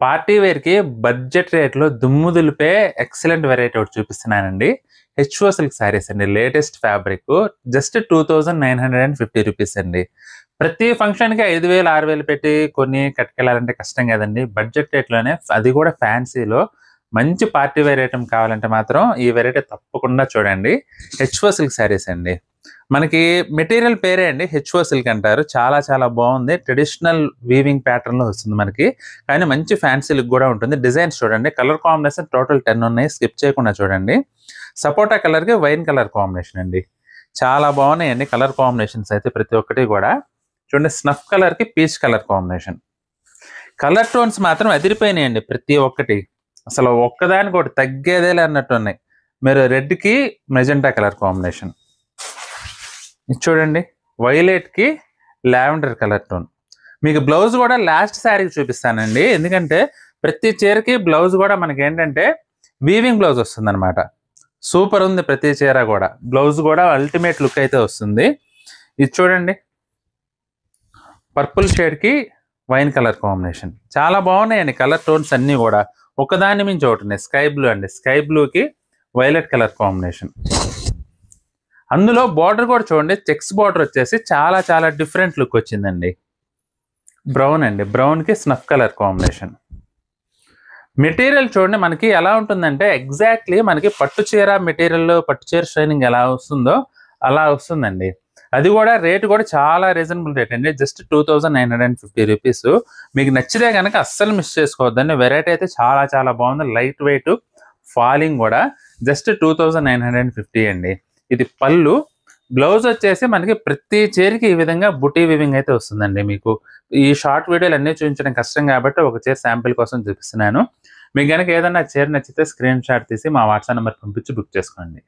Party వేర్‌కి budget రేట్‌లో దుమ్ము దులిపే ఎక్సలెంట్ వెరైటీ ఒకటి చూపిస్తున్నానండి. హెచ్‌ఓ సిల్క్ శారీస్ అండి. Latest fabric. జస్ట్ 2950 రూపీస్ అండి. ప్రతి ఫంక్షన్‌కి 5000, 6000 పెట్టి కొన్ని కట్టుకెళ్ళాలంటే కష్టం గదండీ. బడ్జెట్ రేట్‌లోనే అది గూడా ఫ్యాన్సీలో మంచి పార్టీ వేర్ ఐటెమ్ కావాలంటే మాత్రం ఈ వెరైటీ తప్పకుండా చూడండి. హెచ్‌ఓ సిల్క్ శారీస్ అండి. మనకి మెటీరియల్ పేరే అండి హెచ్‌ఓ సిల్క్ అంటారు. చాలా చాలా బావుంది. ట్రెడిషనల్ వీవింగ్ ప్యాటర్న్‌లో వస్తుంది మనకి. కానీ మంచి ఫ్యాన్సీ లుక్ గూడా ఉంటుంది. డిజైన్స్ చూడండి. కలర్ కాంబినేషన్ టోటల్ 10 ఉన్నాయి. స్కిప్ చేయకుండా చూడండి. సపోటా కలర్‌కి వైన్ కలర్ కాంబినేషన్ అండి. చాలా బాగున్నాయండి కలర్ కాంబినేషన్స్ అయితే ప్రతి ఒక్కటి గూడా. చూడండి స్నఫ్ కలర్‌కి peach colour combination. Colour tones మాత్రం అదిరిపోయినాయండి ప్రతి ఒక్కటి. అసలు ఒక్కదానికొకటి తగ్గేదేలే అన్నట్టున్నాయి. మీరు రెడ్‌కి మెజెంటా కలర్ కాంబినేషన్. ఇది చూడండి. వైలెట్‌కి లావెండర్ కలర్ టోన్. మీకు బ్లౌజ్ గూడా లాస్ట్ శారీకి చూపిస్తానండి. ఎందుకంటే ప్రతి చీరకి బ్లౌజ్ గూడా మనకేంటంటే వీవింగ్ బ్లౌజ్ వస్తుందనమాట. సూపర్ ఉంది ప్రతి చీర గూడా. బ్లౌజ్ గూడా అల్టిమేట్ లుక్ అయితే వస్తుంది. ఇది చూడండి. పర్పుల్ షేడ్‌కి వైన్ కలర్ కాంబినేషన్. చాలా బాగున్నాయండి కలర్ టోన్స్ అన్నీ గూడా. ఒకదాని మించి ఒకటున్నాయి. స్కై బ్లూ అండి. స్కై బ్లూకి వైలెట్ కలర్ కాంబినేషన్. అందులో బార్డర్ కూడా చూడండి. చెక్స్ బార్డర్ వచ్చేసి చాలా చాలా డిఫరెంట్ లుక్ వచ్చిందండి. బ్రౌన్ అండి. బ్రౌన్‌కి స్నఫ్ కలర్ కాంబినేషన్. మెటీరియల్ చూడండి మనకి ఎలా ఉంటుందంటే ఎగ్జాక్ట్‌లీ మనకి పట్టు చీర మెటీరియల్, పట్టు చీర షైనింగ్ ఎలా వస్తుందో అలా వస్తుందండి. అది కూడా రేట్ కూడా చాలా రీజనబుల్ రేట్ అండి. Just 2950 rupees. మీకు నచ్చితే గనక అస్సలు మిస్ చేసుకోవద్దండి. వెరైటీ అయితే చాలా చాలా బాగుంది. లైట్ వెయిట్, ఫాలింగ్ కూడా జస్ట్ 2950 అండి. ఇది పళ్ళు. బ్లౌజ్ వచ్చేసి మనకి ప్రతి చీరకి ఈ విధంగా బుటీ వీవింగ్ అయితే వస్తుందండి మీకు. ఈ షార్ట్ వీడియోలు అన్నీ చూపించడం కష్టం కాబట్టి ఒక చీర శాంపిల్ కోసం చూపిస్తున్నాను. మీకు గనక ఏదన్నా చీర నచ్చితే స్క్రీన్ షాట్ తీసి మా వాట్సాప్ నెంబర్ పంపించి బుక్ చేసుకోండి.